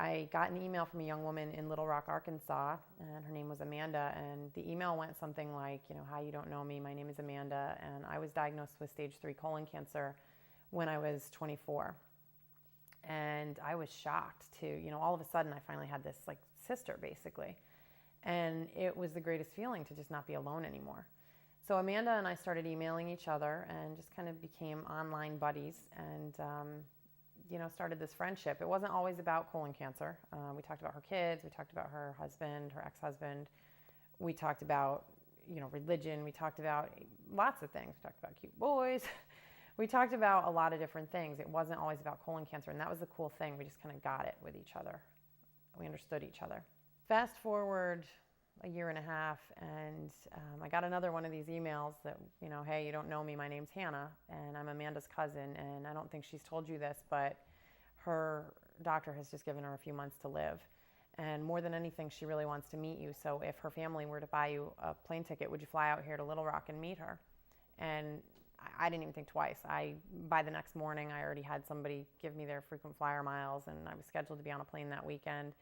I got an email from a young woman in Little Rock, Arkansas, and her name was Amanda. And the email went something like, hi, you don't know me. My name is Amanda, and I was diagnosed with stage 3 colon cancer when I was 24. And I was shocked to, all of a sudden I finally had this like sister basically. And it was the greatest feeling to just not be alone anymore. So Amanda and I started emailing each other and just kind of became online buddies and, started this friendship. It wasn't always about colon cancer. We talked about her kids, we talked about her husband, her ex-husband. We talked about, religion. We talked about lots of things. We talked about cute boys. We talked about a lot of different things. It wasn't always about colon cancer, and that was the cool thing. We just kind of got it with each other. We understood each other. Fast forward a year and a half, and I got another one of these emails that, hey, you don't know me, my name's Hannah, and I'm Amanda's cousin, and I don't think she's told you this, but her doctor has just given her a few months to live. And more than anything, she really wants to meet you. So if her family were to buy you a plane ticket, would you fly out here to Little Rock and meet her? And I didn't even think twice. By the next morning, I already had somebody give me their frequent flyer miles, and I was scheduled to be on a plane that weekend.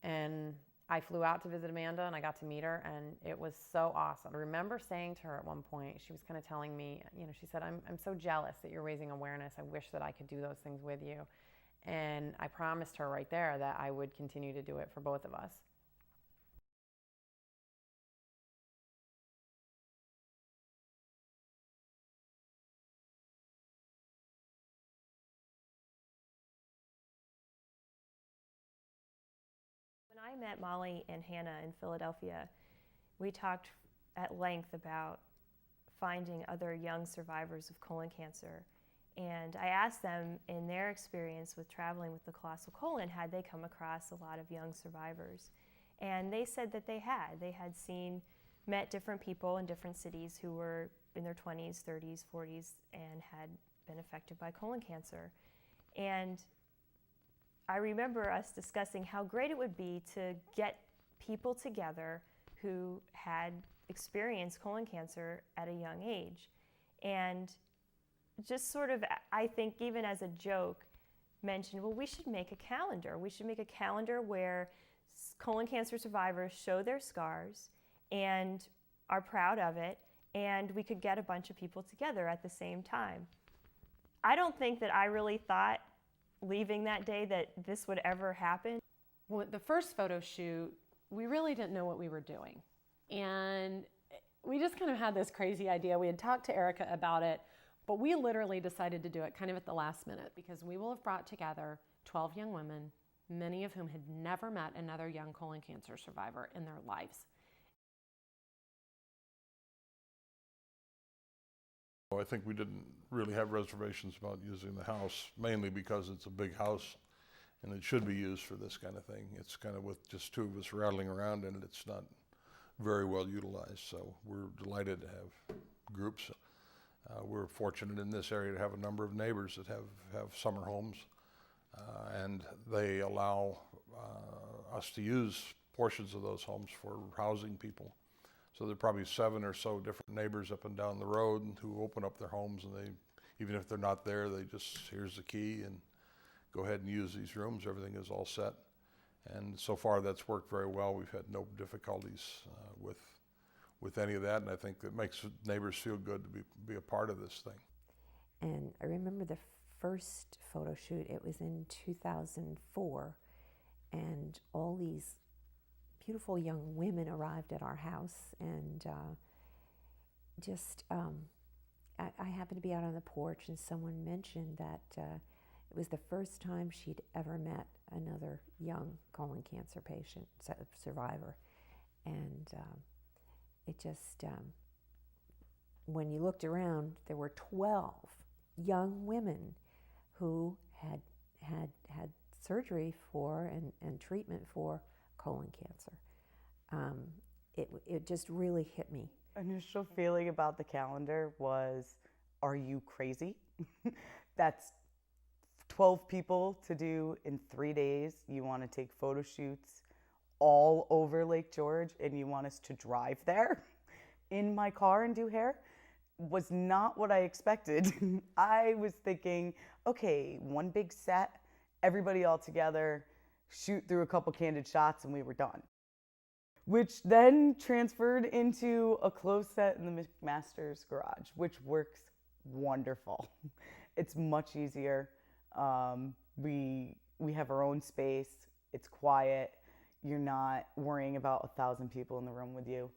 And I flew out to visit Amanda, and I got to meet her, and it was so awesome. I remember saying to her at one point, she was kind of telling me, she said, I'm so jealous that you're raising awareness. I wish that I could do those things with you. And I promised her right there that I would continue to do it for both of us. When I met Molly and Hannah in Philadelphia, we talked at length about finding other young survivors of colon cancer. And I asked them, in their experience with traveling with the colossal colon, had they come across a lot of young survivors? And they said that they had. They had met different people in different cities who were in their 20s, 30s, 40s, and had been affected by colon cancer. And I remember us discussing how great it would be to get people together who had experienced colon cancer at a young age. And just sort of, I think even as a joke, mentioned, well, we should make a calendar. We should make a calendar where colon cancer survivors show their scars and are proud of it, and we could get a bunch of people together at the same time. I don't think that I really thought leaving that day that this would ever happen. Well, the first photo shoot, we really didn't know what we were doing. And we just kind of had this crazy idea. We had talked to Erica about it, but we literally decided to do it kind of at the last minute because we will have brought together 12 young women, many of whom had never met another young colon cancer survivor in their lives. I think we didn't really have reservations about using the house, mainly because it's a big house and it should be used for this kind of thing. It's kind of with just two of us rattling around in it, it's not very well utilized, so we're delighted to have groups. We're fortunate in this area to have a number of neighbors that have summer homes, and they allow us to use portions of those homes for housing people. So there are probably 7 or so different neighbors up and down the road who open up their homes, and they, even if they're not there, they just, here's the key and go ahead and use these rooms. Everything is all set. And so far that's worked very well. We've had no difficulties with any of that, and I think it makes neighbors feel good to be a part of this thing. And I remember the first photo shoot, it was in 2004, and all these beautiful young women arrived at our house, and I happened to be out on the porch, and someone mentioned that it was the first time she'd ever met another young colon cancer patient, survivor. And it just, when you looked around, there were 12 young women who had surgery for and treatment for colon cancer. It just really hit me. Initial feeling about the calendar was, are you crazy? That's 12 people to do in 3 days. You want to take photo shoots all over Lake George, and you want us to drive there in my car and do hair? Was not what I expected. I was thinking, okay, one big set, everybody all together, shoot through a couple candid shots, and we were done. Which then transferred into a closed set in the McMaster's garage, which works wonderful. It's much easier. We have our own space. It's quiet. You're not worrying about 1,000 people in the room with you.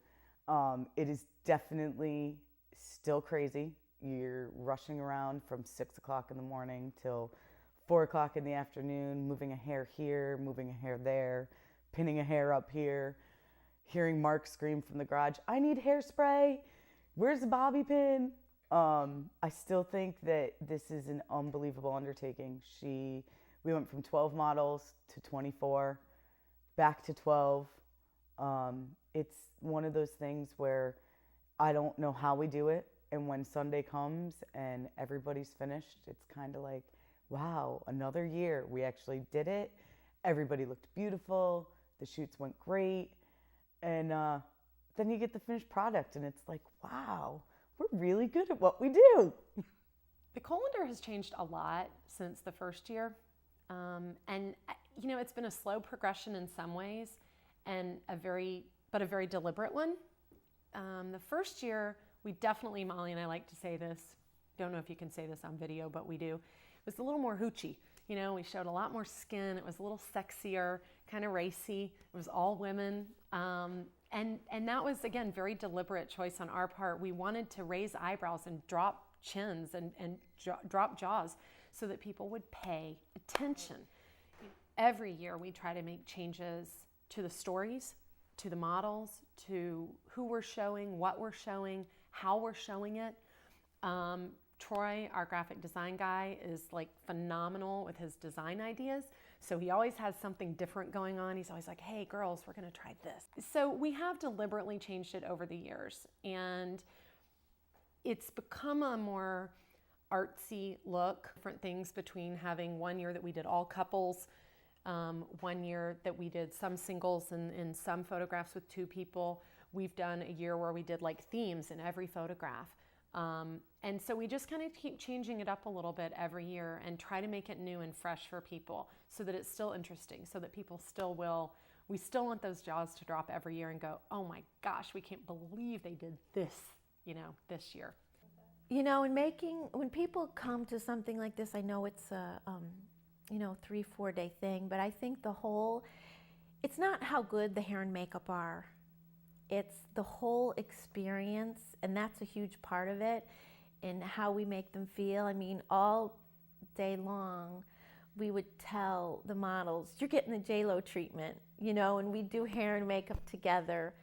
It is definitely still crazy. You're rushing around from 6 o'clock in the morning till 4 o'clock in the afternoon, moving a hair here, moving a hair there, pinning a hair up here, hearing Mark scream from the garage, "I need hairspray. Where's the bobby pin?" I still think that this is an unbelievable undertaking. We went from 12 models to 24, back to 12. It's one of those things where I don't know how we do it. And when Sunday comes and everybody's finished, it's kind of like, wow, another year. We actually did it. Everybody looked beautiful. The shoots went great. And then you get the finished product and it's like, wow, we're really good at what we do. The colander has changed a lot since the first year. And you know, it's been a slow progression in some ways and a very deliberate one. The first year, we definitely, Molly and I like to say this, don't know if you can say this on video, but we do. It was a little more hoochie. You know, we showed a lot more skin. It was a little sexier, kind of racy. It was all women. And that was, again, very deliberate choice on our part. We wanted to raise eyebrows and drop chins and drop jaws so that people would pay attention. Every year we try to make changes to the stories, to the models, to who we're showing, what we're showing, how we're showing it. Troy, our graphic design guy, is like phenomenal with his design ideas. So he always has something different going on. He's always like, hey girls, we're gonna try this. So we have deliberately changed it over the years, and it's become a more artsy look. Different things between having one year that we did all couples, one year that we did some singles and some photographs with two people. We've done a year where we did like themes in every photograph. And so we just kind of keep changing it up a little bit every year and try to make it new and fresh for people so that it's still interesting, so that people we still want those jaws to drop every year and go, oh my gosh, we can't believe they did this, this year. You know, when people come to something like this, I know it's a 3-4 day thing, but I think it's not how good the hair and makeup are. It's the whole experience, and that's a huge part of it, and how we make them feel. I mean, all day long, we would tell the models, you're getting the J-Lo treatment, and we do hair and makeup together.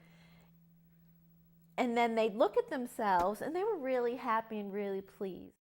And then they'd look at themselves, and they were really happy and really pleased.